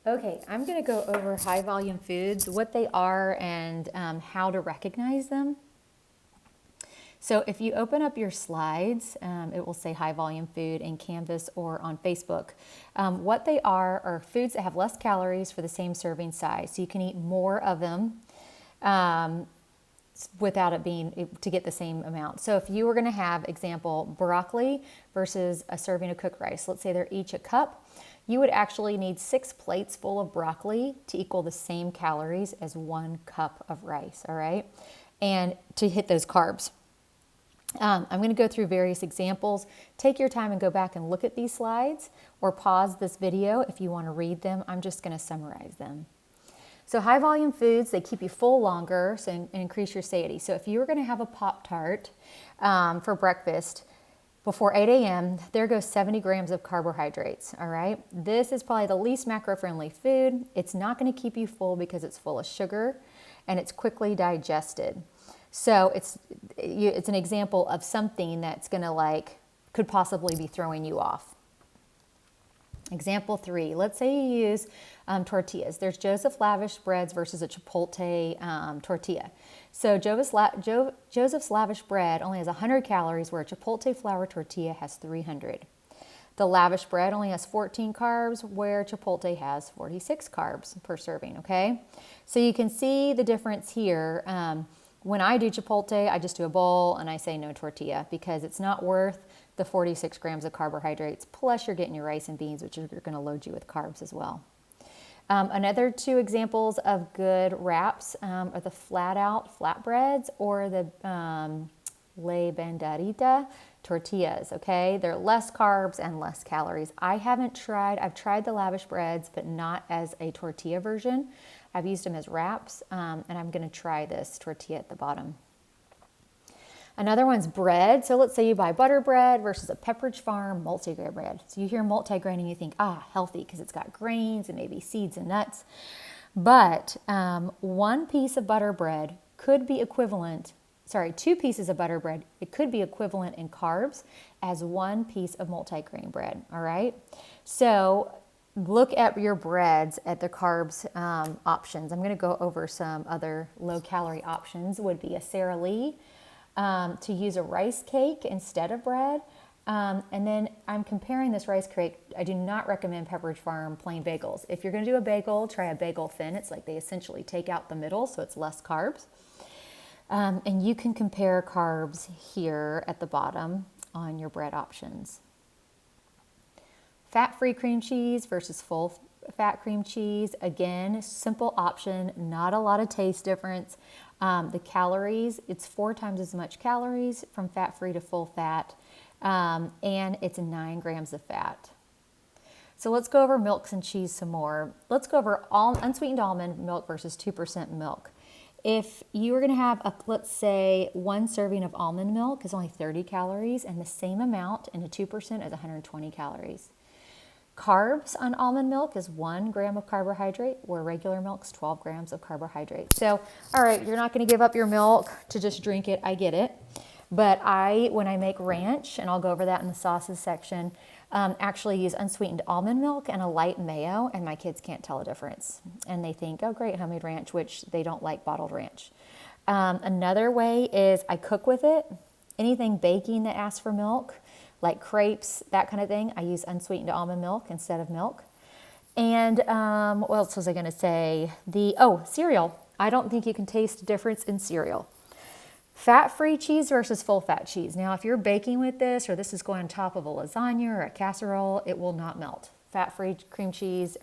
Okay, I'm going to go over high volume foods, what they are, and how to recognize them. So if you open up your slides, it will say high volume food in Canvas or on Facebook. What they are foods that have less calories for the same serving size. So you can eat more of them without it being to get the same amount. So if you were going to have, example, broccoli versus a serving of cooked rice, let's say they're each a cup, you would actually need 6 plates full of broccoli to equal the same calories as 1 cup of rice, all right? And to hit those carbs. I'm going to go through various examples. Take your time and go back and look at these slides or pause this video if you want to read them. I'm just going to summarize them. So high volume foods, they keep you full longer and increase your satiety. So if you were going to have a Pop-Tart for breakfast before 8 a.m., there goes 70 grams of carbohydrates, all right? This is probably the least macro-friendly food. It's not going to keep you full because it's full of sugar and it's quickly digested. So it's an example of something that's going to could possibly be throwing you off. Example 3, let's say you use tortillas. There's Joseph Lavish breads versus a Chipotle tortilla. So Joseph's Lavish bread only has 100 calories where a Chipotle flour tortilla has 300. The Lavish bread only has 14 carbs where Chipotle has 46 carbs per serving, okay? So you can see the difference here. When I do Chipotle, I just do a bowl and I say no tortilla because it's not worth the 46 grams of carbohydrates, plus you're getting your rice and beans, which are going to load you with carbs as well. Another 2 examples of good wraps are the flat out flatbreads or the Le Banderita tortillas, okay? They're less carbs and less calories. I've tried the Lavish breads, but not as a tortilla version. I've used them as wraps, and I'm going to try this tortilla at the bottom. Another one's bread. So let's say you buy butter bread versus a Pepperidge Farm multigrain bread. So you hear multigrain and you think, healthy because it's got grains and maybe seeds and nuts. But 1 piece of butter bread could be equivalent, 2 pieces of butter bread, it could be equivalent in carbs as 1 piece of multigrain bread, all right? So look at your breads at the carbs options. I'm going to go over some other low-calorie options. Would be a Sara Lee, to use a rice cake instead of bread. And then I'm comparing this rice cake. I do not recommend Pepperidge Farm plain bagels. If you're going to do a bagel, try a bagel thin. It's like they essentially take out the middle, so it's less carbs. And you can compare carbs here at the bottom on your bread options. Fat-free cream cheese versus full-fat cream cheese. Again, simple option, not a lot of taste difference. The calories, it's 4 times as much calories from fat-free to full fat, and it's 9 grams of fat. So let's go over milks and cheese some more. Let's go over unsweetened almond milk versus 2% milk. If you were going to have, let's say, 1 serving of almond milk is only 30 calories, and the same amount in a 2% is 120 calories. Carbs on almond milk is 1 gram of carbohydrate, where regular milk is 12 grams of carbohydrate. So, all right, you're not going to give up your milk to just drink it. I get it. But when I make ranch, and I'll go over that in the sauces section, actually use unsweetened almond milk and a light mayo, and my kids can't tell a difference. And they think, oh, great, homemade ranch, which they don't like bottled ranch. Another way is I cook with it. Anything baking that asks for milk, like crepes, that kind of thing, I use unsweetened almond milk instead of milk. And what else was I going to say? Cereal. I don't think you can taste a difference in cereal. Fat-free cheese versus full-fat cheese. Now, if you're baking with this, or this is going on top of a lasagna or a casserole, it will not melt. Fat-free cheese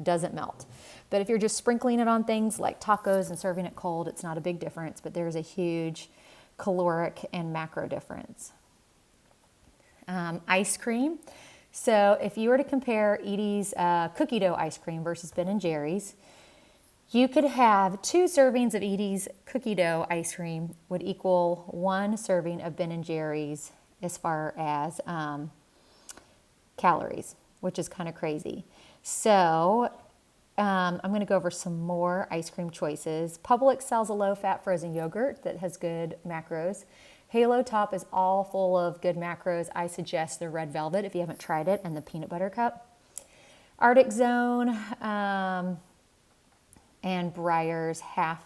doesn't melt. But if you're just sprinkling it on things like tacos and serving it cold, it's not a big difference, but there's a huge caloric and macro difference. Ice cream. So if you were to compare Edie's cookie dough ice cream versus Ben & Jerry's, you could have 2 servings of Edie's cookie dough ice cream would equal 1 serving of Ben & Jerry's as far as calories, which is kind of crazy. So I'm going to go over some more ice cream choices. Publix sells a low-fat frozen yogurt that has good macros. Halo Top is all full of good macros. I suggest the Red Velvet if you haven't tried it, and the Peanut Butter Cup. Arctic Zone and Breyer's half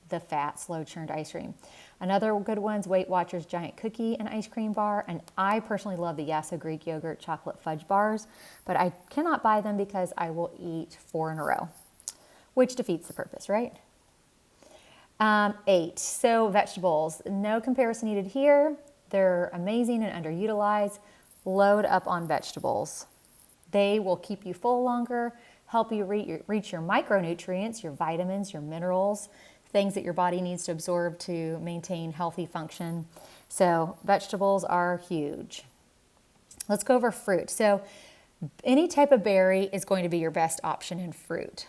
the fat slow churned ice cream. Another good one's Weight Watchers Giant Cookie and Ice Cream Bar. And I personally love the Yasso Greek Yogurt Chocolate Fudge Bars, but I cannot buy them because I will eat 4 in a row, which defeats the purpose, right? 8, so vegetables. No comparison needed here. They're amazing and underutilized. Load up on vegetables. They will keep you full longer, help you reach your micronutrients, your vitamins, your minerals, things that your body needs to absorb to maintain healthy function. So vegetables are huge. Let's go over fruit. So any type of berry is going to be your best option in fruit.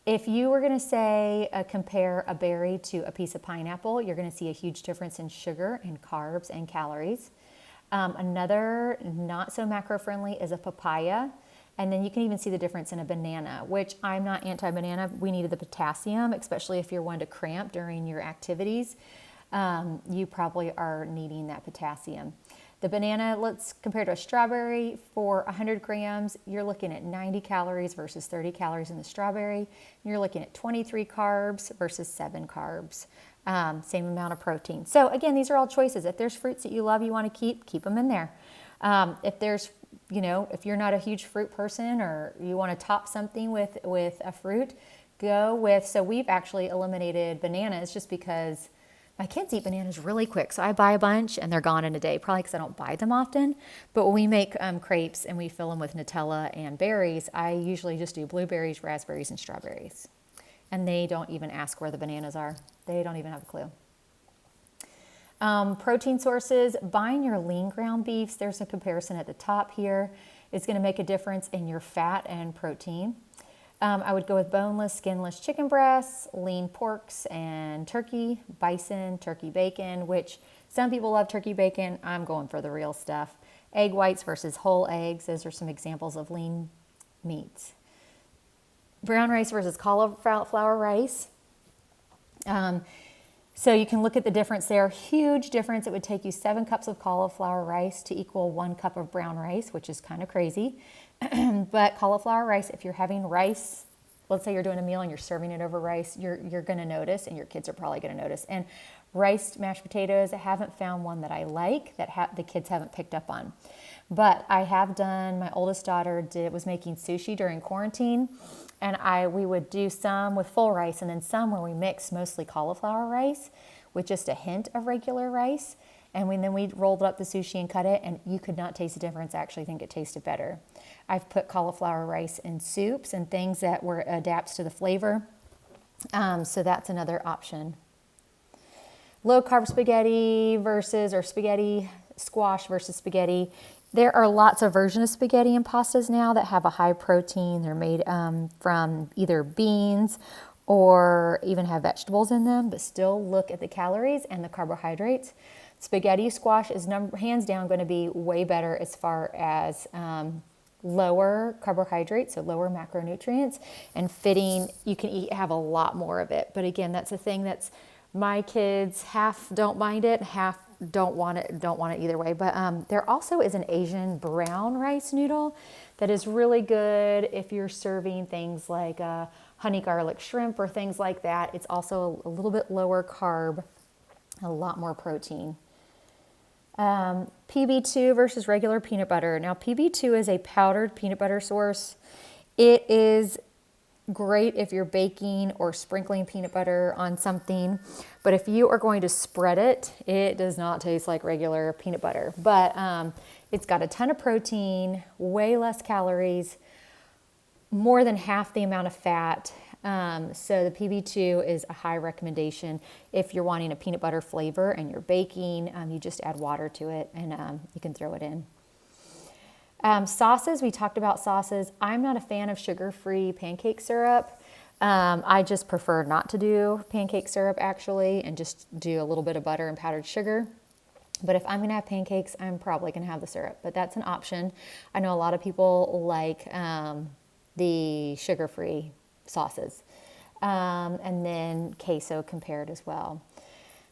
If you were going to say compare a berry to a piece of pineapple, you're going to see a huge difference in sugar and carbs and calories. Another not so macro-friendly is a papaya. And then you can even see the difference in a banana, which I'm not anti-banana. We needed the potassium, especially if you're one to cramp during your activities. You probably are needing that potassium. The banana, let's compare to a strawberry. For 100 grams, you're looking at 90 calories versus 30 calories in the strawberry. You're looking at 23 carbs versus 7 carbs. Same amount of protein. So again, these are all choices. If there's fruits that you love, you want to keep them in there. If there's, if you're not a huge fruit person or you want to top something with a fruit, go with, so we've actually eliminated bananas just because my kids eat bananas really quick. So I buy a bunch and they're gone in a day, probably because I don't buy them often. But when we make crepes and we fill them with Nutella and berries, I usually just do blueberries, raspberries, and strawberries. And they don't even ask where the bananas are. They don't even have a clue. Protein sources, buying your lean ground beefs, there's a comparison at the top here. It's going to make a difference in your fat and protein. I would go with boneless, skinless chicken breasts, lean porks and turkey, bison, turkey bacon, which some people love turkey bacon. I'm going for the real stuff. Egg whites versus whole eggs. Those are some examples of lean meats. Brown rice versus cauliflower rice. So you can look at the difference there. Huge difference. It would take you 7 cups of cauliflower rice to equal 1 cup of brown rice, which is kind of crazy. But cauliflower rice, if you're having rice, let's say you're doing a meal and you're serving it over rice, you're going to notice, and your kids are probably going to notice. And riced mashed potatoes, I haven't found one that I like that the kids haven't picked up on. But I have done, my oldest daughter was making sushi during quarantine, and we would do some with full rice and then some where we mixed mostly cauliflower rice with just a hint of regular rice. And then we rolled up the sushi and cut it, and you could not taste the difference. I actually think it tasted better. I've put cauliflower rice in soups and things that adapts to the flavor. So that's another option. Low carb spaghetti or spaghetti squash versus spaghetti. There are lots of versions of spaghetti and pastas now that have a high protein. They're made from either beans or even have vegetables in them, but still look at the calories and the carbohydrates. Spaghetti squash is hands down going to be way better as far as lower carbohydrates, so lower macronutrients, and fitting. You can have a lot more of it. But again, that's a thing that's my kids half don't mind it, half don't want it either way. But there also is an Asian brown rice noodle that is really good if you're serving things like honey garlic shrimp or things like that. It's also a little bit lower carb, a lot more protein. PB2 versus regular peanut butter. Now, PB2 is a powdered peanut butter source. It is great if you're baking or sprinkling peanut butter on something, but if you are going to spread it, it does not taste like regular peanut butter. But it's got a ton of protein, way less calories, more than half the amount of fat. So the PB2 is a high recommendation if you're wanting a peanut butter flavor and you're baking. You just add water to it and you can throw it in. Sauces, we talked about sauces. I'm not a fan of sugar-free pancake syrup. I just prefer not to do pancake syrup actually and just do a little bit of butter and powdered sugar. But if I'm going to have pancakes, I'm probably going to have the syrup. But that's an option. I know a lot of people like the sugar-free sauces. And then queso compared as well.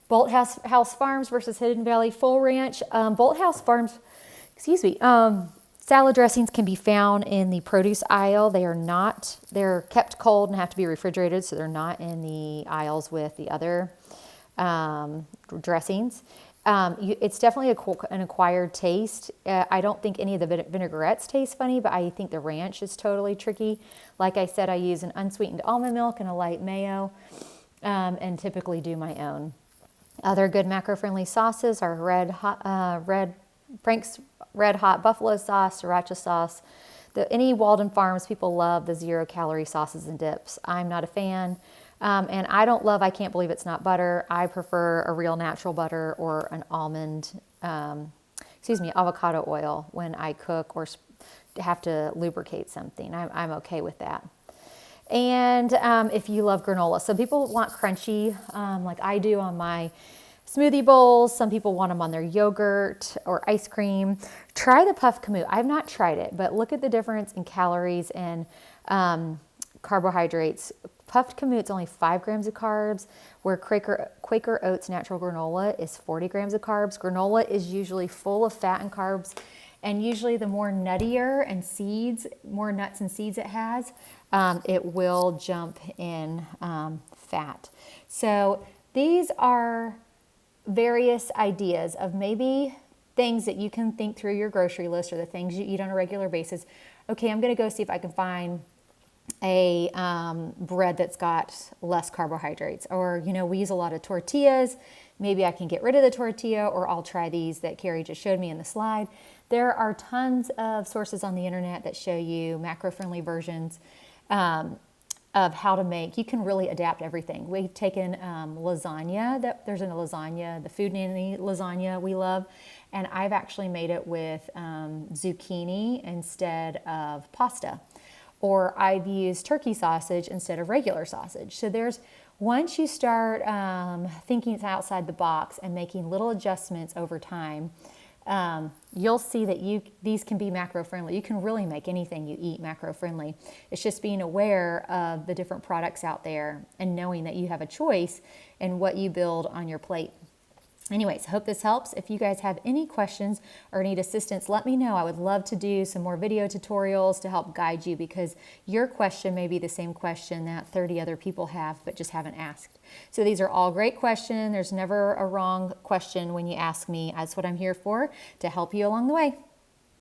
Bolthouse Farms versus Hidden Valley Full Ranch. Bolthouse Farms, Salad dressings can be found in the produce aisle. They're kept cold and have to be refrigerated, so they're not in the aisles with the other dressings. It's definitely an acquired taste. I don't think any of the vinaigrettes taste funny, but I think the ranch is totally tricky. Like I said, I use an unsweetened almond milk and a light mayo, and typically do my own. Other good macro-friendly sauces are Frank's Red Hot Buffalo sauce, sriracha sauce. Any Walden Farms, people love the 0-calorie sauces and dips. I'm not a fan. And I can't believe it's not butter. I prefer a real natural butter or an avocado oil when I cook or have to lubricate something. I'm okay with that. And if you love granola, some people want crunchy, like I do on my smoothie bowls. Some people want them on their yogurt or ice cream. Try the puffed kamut. I've not tried it, but look at the difference in calories and carbohydrates. Puffed kamut's only 5 grams of carbs, where Quaker Oats natural granola is 40 grams of carbs. Granola is usually full of fat and carbs, and usually the more nuttier and more nuts and seeds it has, it will jump in fat. So these are various ideas of maybe things that you can think through your grocery list or the things you eat on a regular basis. Okay, I'm going to go see if I can find a bread that's got less carbohydrates, or we use a lot of tortillas. Maybe I can get rid of the tortilla, or I'll try these that Carrie just showed me in the slide. There are tons of sources on the internet that show you macro-friendly versions of how to make. You can really adapt everything. We've taken lasagna, there's a lasagna, the Food Nanny lasagna we love, and I've actually made it with zucchini instead of pasta. Or I've used turkey sausage instead of regular sausage. So once you start thinking outside the box and making little adjustments over time, you'll see that these can be macro-friendly. You can really make anything you eat macro-friendly. It's just being aware of the different products out there and knowing that you have a choice in what you build on your plate. Anyways, I hope this helps. If you guys have any questions or need assistance, let me know. I would love to do some more video tutorials to help guide you, because your question may be the same question that 30 other people have but just haven't asked. So these are all great questions. There's never a wrong question when you ask me. That's what I'm here for, to help you along the way.